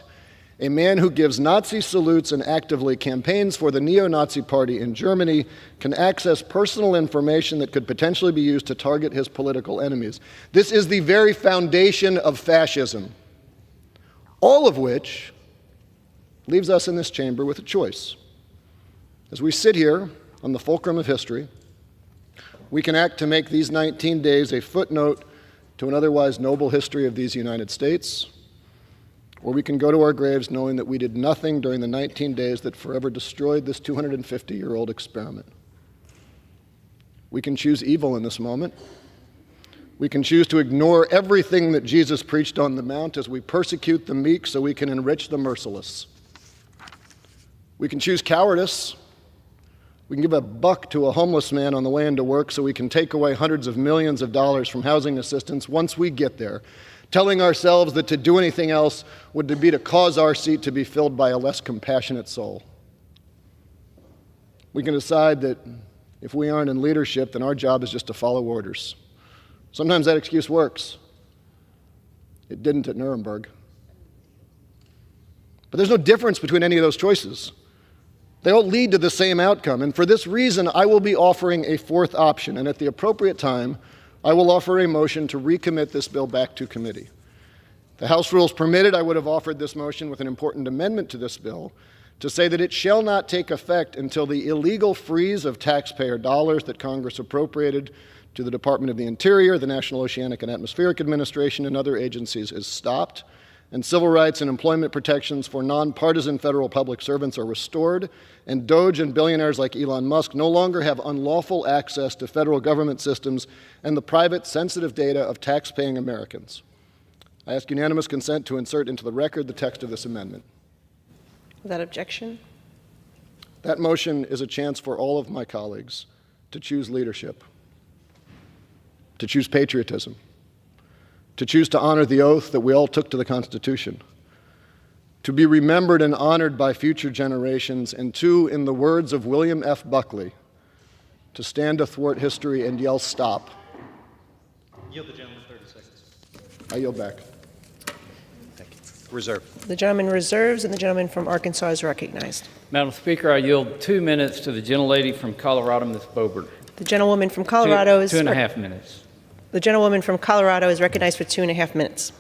a man who gives Nazi salutes and actively campaigns for the neo-Nazi party in Germany, can access personal information that could potentially be used to target his political enemies. This is the very foundation of fascism, all of which leaves us in this chamber with a choice. As we sit here on the fulcrum of history, we can act to make these 19 days a footnote to an otherwise noble history of these United States, or we can go to our graves knowing that we did nothing during the 19 days that forever destroyed this 250-year-old experiment. We can choose evil in this moment. We can choose to ignore everything that Jesus preached on the Mount as we persecute the meek so we can enrich the merciless. We can choose cowardice. We can give $1 to a homeless man on the way into work so we can take away hundreds of millions of dollars from housing assistance once we get there, telling ourselves that to do anything else would be to cause our seat to be filled by a less compassionate soul. We can decide that if we aren't in leadership, then our job is just to follow orders. Sometimes that excuse works. It didn't at Nuremberg. But there's no difference between any of those choices. They all lead to the same outcome, and for this reason, I will be offering a fourth option, and at the appropriate time, I will offer a motion to recommit this bill back to committee. If the House rules permitted, I would have offered this motion with an important amendment to this bill to say that it shall not take effect until the illegal freeze of taxpayer dollars that Congress appropriated to the Department of the Interior, the National Oceanic and Atmospheric Administration, and other agencies is stopped, and civil rights and employment protections for nonpartisan federal public servants are restored, and Doge and billionaires like Elon Musk no longer have unlawful access to federal government systems and the private, sensitive data of tax-paying Americans. I ask unanimous consent to insert into the record the text of this amendment. Without objection. That motion is a chance for all of my colleagues to choose leadership, to choose patriotism, to choose to honor the oath that we all took to the Constitution, to be remembered and honored by future generations, and to, in the words of William F. Buckley, to stand athwart history and yell, "Stop." Yield the gentleman 30 seconds. I yield back. Thank you. Reserve. The gentleman reserves, and the gentleman from Arkansas is recognized. Madam Speaker, I yield 2 minutes to the gentlelady from Colorado, Ms. Boebert. The gentlewoman from Colorado is... 2.5 minutes. The gentlewoman from Colorado is recognized for 2.5 minutes.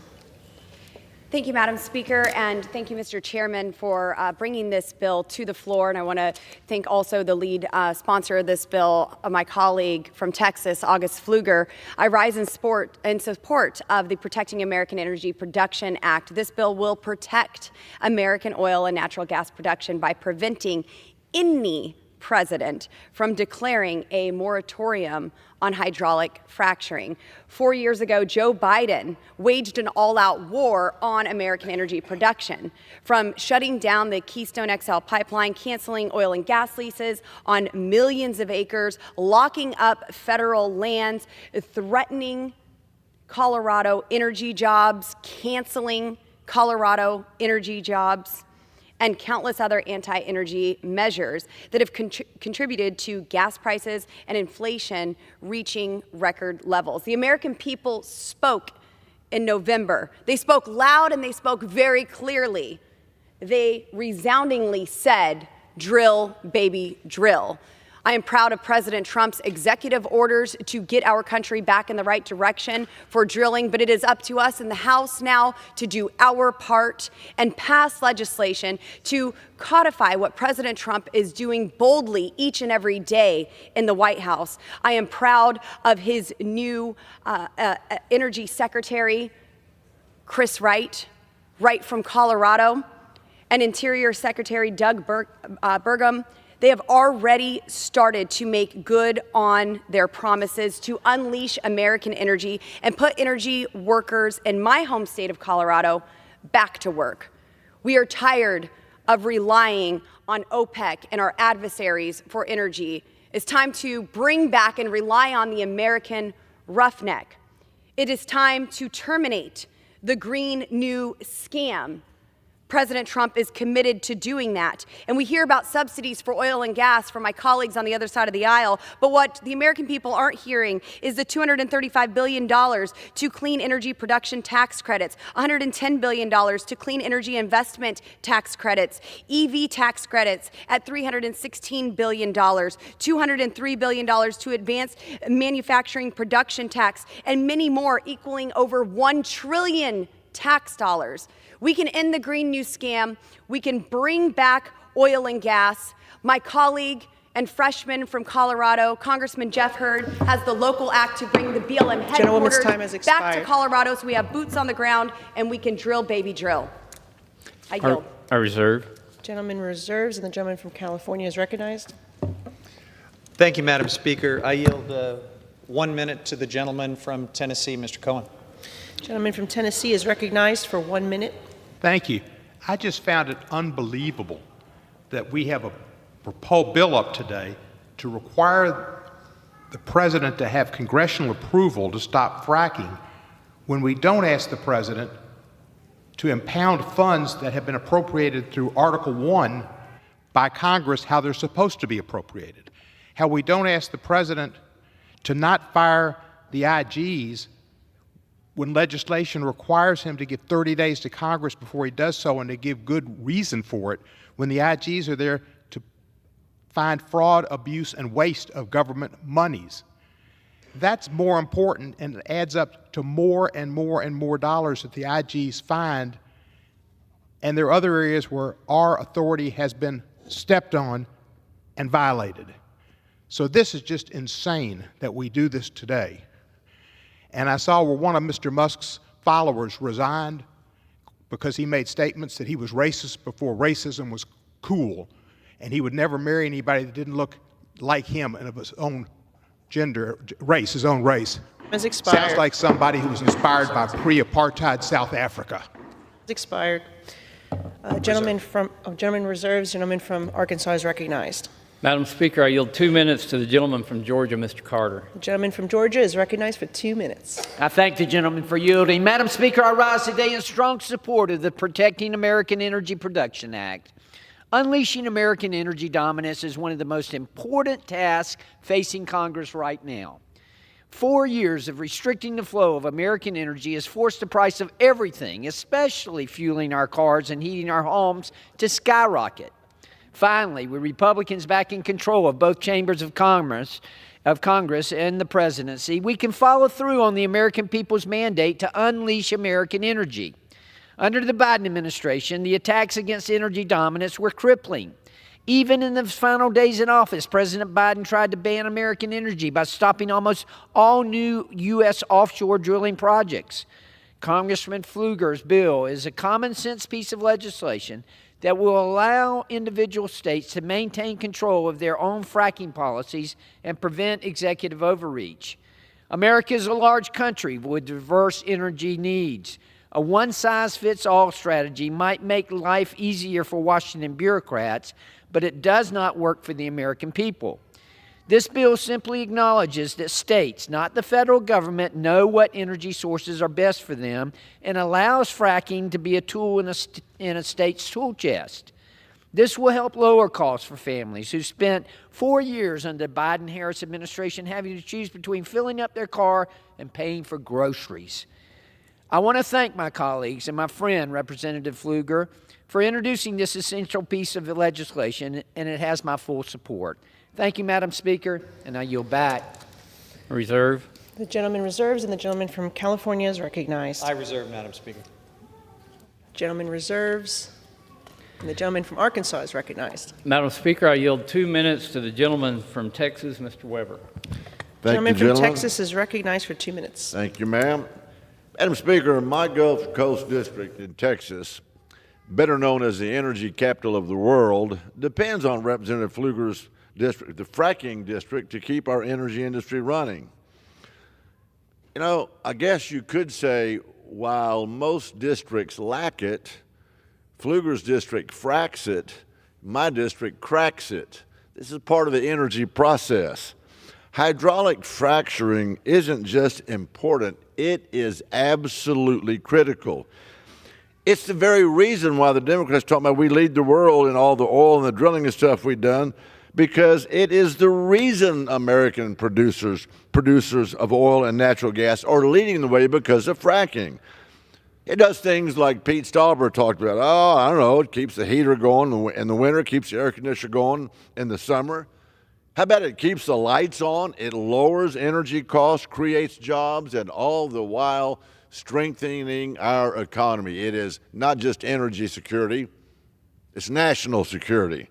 Thank you, Madam Speaker, and thank you, Mr. Chairman, for bringing this bill to the floor. And I want to thank also the lead sponsor of this bill, my colleague from Texas, August Pfluger. I rise in support of the Protecting American Energy Production Act. This bill will protect American oil and natural gas production by preventing any president from declaring a moratorium on hydraulic fracturing. 4 years ago, Joe Biden waged an all-out war on American energy production, from shutting down the Keystone XL pipeline, canceling oil and gas leases on millions of acres, locking up federal lands, threatening Colorado energy jobs, canceling Colorado energy jobs, and countless other anti-energy measures that have contributed to gas prices and inflation reaching record levels. The American people spoke in November. They spoke loud and they spoke very clearly. They resoundingly said drill, baby, drill. I am proud of President Trump's executive orders to get our country back in the right direction for drilling, but it is up to us in the House now to do our part and pass legislation to codify what President Trump is doing boldly each and every day in the White House. I am proud of his new Energy Secretary, Chris Wright from Colorado, and Interior Secretary Doug Burgum. They have already started to make good on their promises to unleash American energy and put energy workers in my home state of Colorado back to work. We are tired of relying on OPEC and our adversaries for energy. It's time to bring back and rely on the American roughneck. It is time to terminate the Green New Scam. President Trump is committed to doing that. And we hear about subsidies for oil and gas from my colleagues on the other side of the aisle. But what the American people aren't hearing is the $235 billion to clean energy production tax credits, $110 billion to clean energy investment tax credits, EV tax credits at $316 billion, $203 billion to advanced manufacturing production tax, and many more, equaling over $1 trillion tax dollars. We can end the Green New Scam. We can bring back oil and gas. My colleague and freshman from Colorado, Congressman Jeff Hurd, has the local act to bring the BLM headquarters back to Colorado so we have boots on the ground and we can drill, baby, drill. I yield. I reserve. Gentleman reserves, and the gentleman from California is recognized. Thank you, Madam Speaker. I yield 1 minute to the gentleman from Tennessee, Mr. Cohen. Gentleman from Tennessee is recognized for 1 minute. Thank you. I just found it unbelievable that we have a proposed bill up today to require the president to have congressional approval to stop fracking when we don't ask the president to impound funds that have been appropriated through Article 1 by Congress how they're supposed to be appropriated. How we don't ask the president to not fire the IGs when legislation requires him to give 30 days to Congress before he does so and to give good reason for it, when the IGs are there to find fraud, abuse, and waste of government monies. That's more important, and it adds up to more and more and more dollars that the IGs find, and there are other areas where our authority has been stepped on and violated. So this is just insane that we do this today. And I saw where one of Mr. Musk's followers resigned because he made statements that he was racist before racism was cool, and he would never marry anybody that didn't look like him and of his own gender, race, his own race. Has expired. Sounds like somebody who was inspired by pre-apartheid South Africa. It's expired. Gentleman reserves, gentleman from Arkansas is recognized. Madam Speaker, I yield 2 minutes to the gentleman from Georgia, Mr. Carter. The gentleman from Georgia is recognized for 2 minutes. I thank the gentleman for yielding. Madam Speaker, I rise today in strong support of the Protecting American Energy Production Act. Unleashing American energy dominance is one of the most important tasks facing Congress right now. 4 years of restricting the flow of American energy has forced the price of everything, especially fueling our cars and heating our homes, to skyrocket. Finally, with Republicans back in control of both chambers of Congress and the presidency, we can follow through on the American people's mandate to unleash American energy. Under the Biden administration, the attacks against energy dominance were crippling. Even in the final days in office, President Biden tried to ban American energy by stopping almost all new U.S. offshore drilling projects. Congressman Pfluger's bill is a common-sense piece of legislation that will allow individual states to maintain control of their own fracking policies and prevent executive overreach. America is a large country with diverse energy needs. A one-size-fits-all strategy might make life easier for Washington bureaucrats, but it does not work for the American people. This bill simply acknowledges that states, not the federal government, know what energy sources are best for them and allows fracking to be a tool in a state's tool chest. This will help lower costs for families who spent 4 years under the Biden-Harris administration having to choose between filling up their car and paying for groceries. I want to thank my colleagues and my friend, Representative Pfluger, for introducing this essential piece of legislation, and it has my full support. Thank you, Madam Speaker, and I yield back. Reserve. The gentleman reserves, and the gentleman from California is recognized. I reserve, Madam Speaker. Gentleman reserves, and the gentleman from Arkansas is recognized. Madam Speaker, I yield 2 minutes to the gentleman from Texas, Mr. Weber. Gentleman from Texas is recognized for 2 minutes. Thank you, ma'am. Madam Speaker, my Gulf Coast District in Texas, better known as the energy capital of the world, depends on Representative Pfluger's district, the fracking district, to keep our energy industry running. You know, I guess you could say while most districts lack it, Pfluger's district fracks it, my district cracks it. This is part of the energy process. Hydraulic fracturing isn't just important, it is absolutely critical. It's the very reason why the Democrats talk about we lead the world in all the oil and the drilling and stuff we've done, because it is the reason American producers of oil and natural gas are leading the way because of fracking. It does things like Pete Stauber talked about. Oh, I don't know, it keeps the heater going in the winter, keeps the air conditioner going in the summer. How about it keeps the lights on? It lowers energy costs, creates jobs, and all the while strengthening our economy. It is not just energy security, it's national security.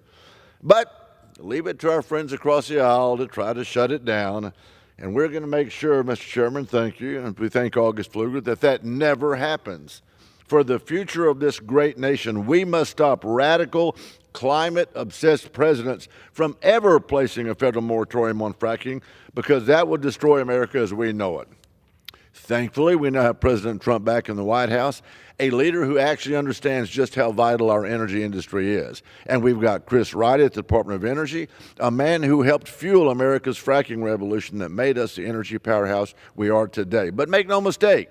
But leave it to our friends across the aisle to try to shut it down. And we're going to make sure, Mr. Chairman, thank you, and we thank August Pfluger, that never happens. For the future of this great nation, we must stop radical, climate-obsessed presidents from ever placing a federal moratorium on fracking, because that would destroy America as we know it. Thankfully, we now have President Trump back in the White House, a leader who actually understands just how vital our energy industry is. And we've got Chris Wright at the Department of Energy, a man who helped fuel America's fracking revolution that made us the energy powerhouse we are today. But make no mistake,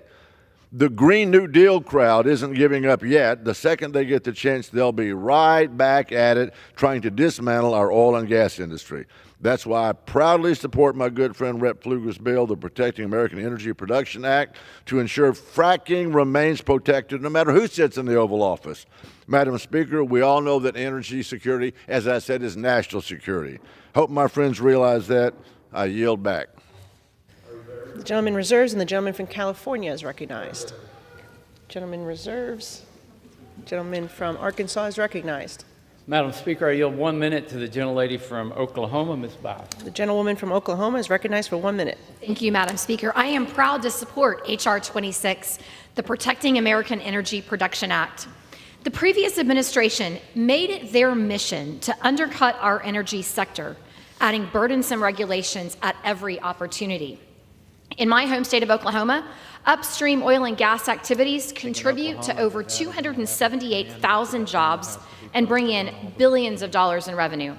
the Green New Deal crowd isn't giving up yet. The second they get the chance, they'll be right back at it, trying to dismantle our oil and gas industry. That's why I proudly support my good friend Rep. Pfluger's bill, the Protecting American Energy Production Act, to ensure fracking remains protected no matter who sits in the Oval Office. Madam Speaker, we all know that energy security, as I said, is national security. Hope my friends realize that. I yield back. The gentleman reserves, and the gentleman from California is recognized. Gentleman reserves. Gentleman from Arkansas is recognized. Madam Speaker, I yield 1 minute to the gentlelady from Oklahoma, Ms. Biles. The gentlewoman from Oklahoma is recognized for 1 minute. Thank you, Madam Speaker. I am proud to support H.R. 26, the Protecting American Energy Production Act. The previous administration made it their mission to undercut our energy sector, adding burdensome regulations at every opportunity. In my home state of Oklahoma, upstream oil and gas activities contribute to over 278,000 jobs and bring in billions of dollars in revenue.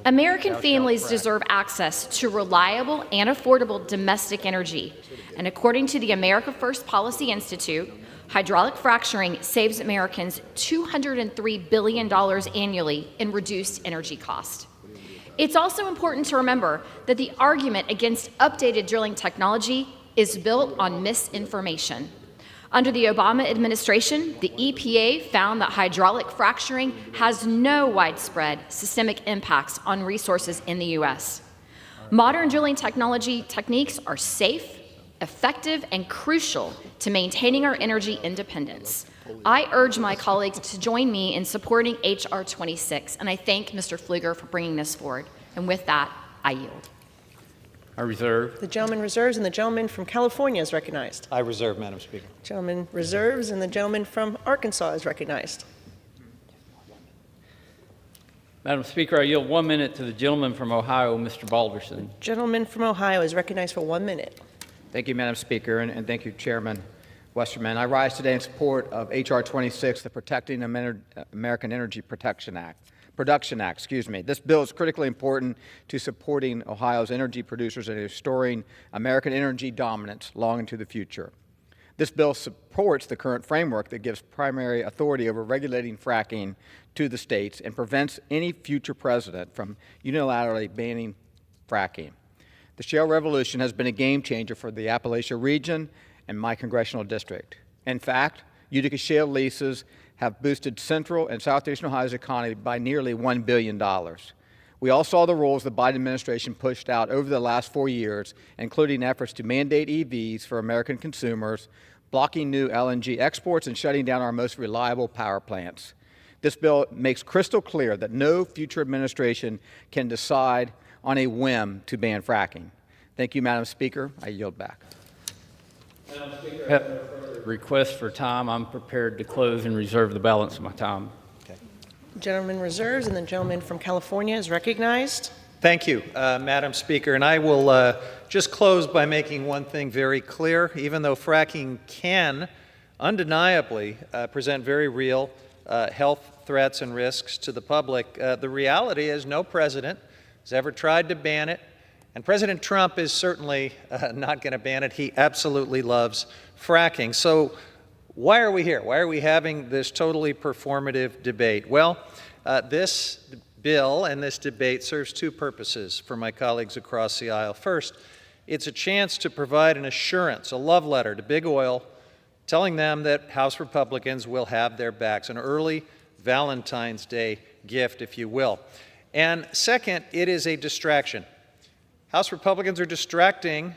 American families deserve access to reliable and affordable domestic energy. And according to the America First Policy Institute, hydraulic fracturing saves Americans $203 billion annually in reduced energy costs. It's also important to remember that the argument against updated drilling technology is built on misinformation. Under the Obama administration, the EPA found that hydraulic fracturing has no widespread systemic impacts on resources in the U.S. Modern drilling technology techniques are safe, effective, and crucial to maintaining our energy independence. I urge my colleagues to join me in supporting H.R. 26, and I thank Mr. Pfluger for bringing this forward. And with that, I yield. I reserve. The gentleman reserves, and the gentleman from California is recognized. I reserve, Madam Speaker. Gentleman reserves, and the gentleman from Arkansas is recognized. Madam Speaker, I yield 1 minute to the gentleman from Ohio, Mr. Balderson. Gentleman from Ohio is recognized for 1 minute. Thank you, Madam Speaker, and thank you, Chairman Westerman. I rise today in support of H.R. 26, the Protecting American Energy Production Act. This bill is critically important to supporting Ohio's energy producers and restoring American energy dominance long into the future. This bill supports the current framework that gives primary authority over regulating fracking to the states and prevents any future president from unilaterally banning fracking. The shale revolution has been a game changer for the Appalachia region and my congressional district. In fact, Utica shale leases have boosted Central and Southeastern Ohio's economy by nearly $1 billion. We all saw the rules the Biden administration pushed out over the last 4 years, including efforts to mandate EVs for American consumers, blocking new LNG exports, and shutting down our most reliable power plants. This bill makes crystal clear that no future administration can decide on a whim to ban fracking. Thank you, Madam Speaker. I yield back. Madam Speaker, I have no further requests for time. I'm prepared to close and reserve the balance of my time. Gentleman reserves, and the gentleman from California is recognized. Thank you, Madam Speaker. And I will just close by making one thing very clear. Even though fracking can undeniably present very real health threats and risks to the public, the reality is no president has ever tried to ban it. And President Trump is certainly not going to ban it. He absolutely loves fracking. So why are we here? Why are we having this totally performative debate? Well, this bill and this debate serves two purposes for my colleagues across the aisle. First, it's a chance to provide an assurance, a love letter to Big Oil, telling them that House Republicans will have their backs, an early Valentine's Day gift, if you will. And second, it is a distraction. House Republicans are distracting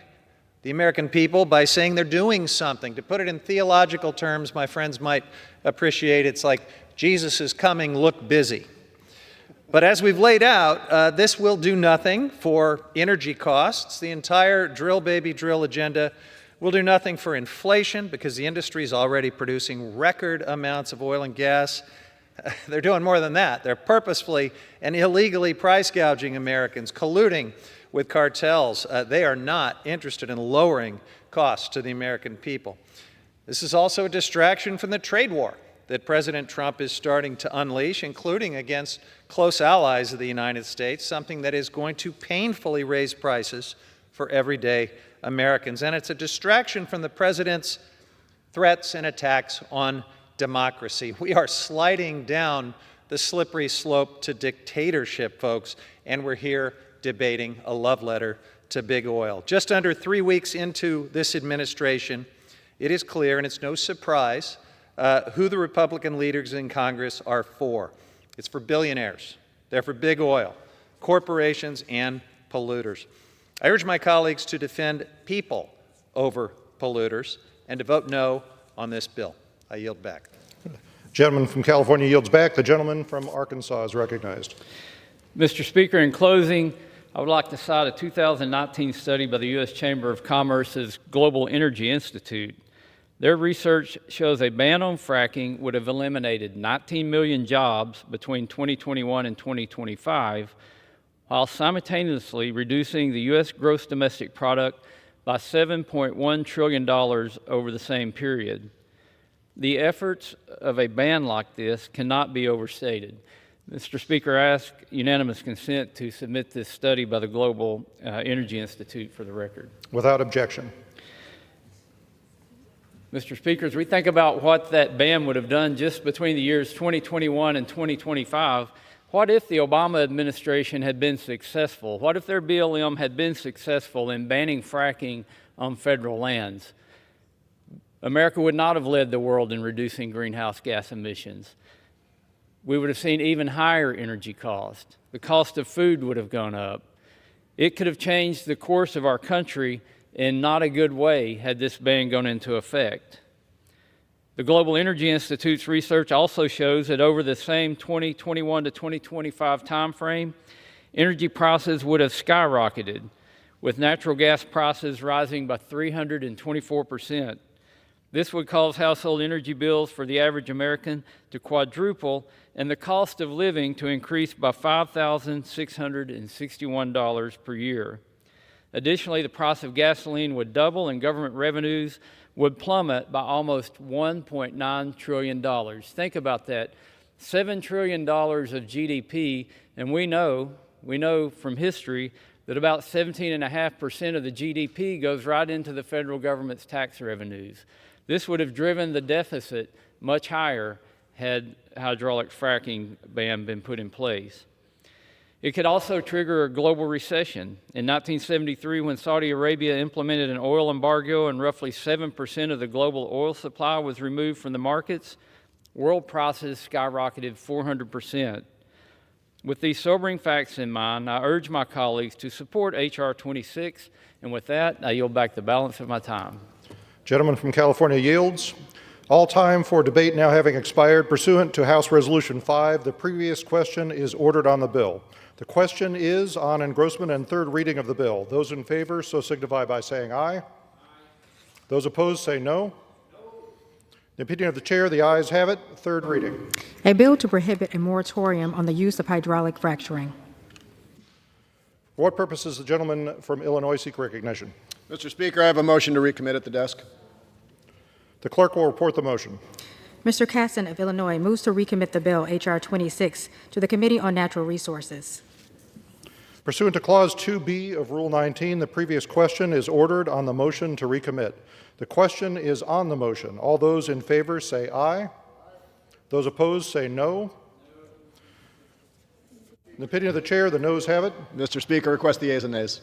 the American people by saying they're doing something. To put it in theological terms, my friends might appreciate, it's like Jesus is coming, look busy. But as we've laid out, this will do nothing for energy costs. The entire drill, baby, drill agenda will do nothing for inflation because the industry is already producing record amounts of oil and gas. They're doing more than that. They're purposefully and illegally price gouging Americans, colluding with cartels. They are not interested in lowering costs to the American people. This is also a distraction from the trade war that President Trump is starting to unleash, including against close allies of the United States, something that is going to painfully raise prices for everyday Americans. And it's a distraction from the president's threats and attacks on democracy. We are sliding down the slippery slope to dictatorship, folks, and we're here debating a love letter to Big Oil. Just under 3 weeks into this administration, it is clear, and it's no surprise, who the Republican leaders in Congress are for. It's for billionaires. They're for Big Oil, corporations, and polluters. I urge my colleagues to defend people over polluters and to vote no on this bill. I yield back. Gentleman from California yields back. The gentleman from Arkansas is recognized. Mr. Speaker, in closing, I would like to cite a 2019 study by the U.S. Chamber of Commerce's Global Energy Institute. Their research shows a ban on fracking would have eliminated 19 million jobs between 2021 and 2025, while simultaneously reducing the U.S. gross domestic product by $7.1 trillion over the same period. The efforts of a ban like this cannot be overstated. Mr. Speaker, I ask unanimous consent to submit this study by the Global Energy Institute for the record. Without objection. Mr. Speaker, as we think about what that ban would have done just between the years 2021 and 2025, what if the Obama administration had been successful? What if their BLM had been successful in banning fracking on federal lands? America would not have led the world in reducing greenhouse gas emissions. We would have seen even higher energy costs. The cost of food would have gone up. It could have changed the course of our country in not a good way had this ban gone into effect. The Global Energy Institute's research also shows that over the same 2021 to 2025 timeframe, energy prices would have skyrocketed, with natural gas prices rising by 324%. This would cause household energy bills for the average American to quadruple and the cost of living to increase by $5,661 per year. Additionally, the price of gasoline would double and government revenues would plummet by almost $1.9 trillion. Think about that. $7 trillion of GDP, and we know from history that about 17.5% of the GDP goes right into the federal government's tax revenues. This would have driven the deficit much higher had hydraulic fracking ban been put in place. It could also trigger a global recession. In 1973, when Saudi Arabia implemented an oil embargo and roughly 7% of the global oil supply was removed from the markets, world prices skyrocketed 400%. With these sobering facts in mind, I urge my colleagues to support H.R. 26, and with that, I yield back the balance of my time. Gentleman from California yields. All time for debate now having expired, pursuant to House Resolution 5, the previous question is ordered on the bill. The question is on engrossment and third reading of the bill. Those in favor so signify by saying aye. Those opposed say no. The opinion of the chair, the ayes have it. Third reading. A bill to prohibit a moratorium on the use of hydraulic fracturing. For what purpose does the gentleman from Illinois seek recognition? Mr. Speaker, I have a motion to recommit at the desk. The clerk will report the motion. Mr. Casson of Illinois moves to recommit the bill, H.R. 26, to the Committee on Natural Resources. Pursuant to Clause 2B of Rule 19, the previous question is ordered on the motion to recommit. The question is on the motion. All those in favor say aye. Those opposed say no. In the opinion of the chair, the noes have it. Mr. Speaker, request the ayes and nays.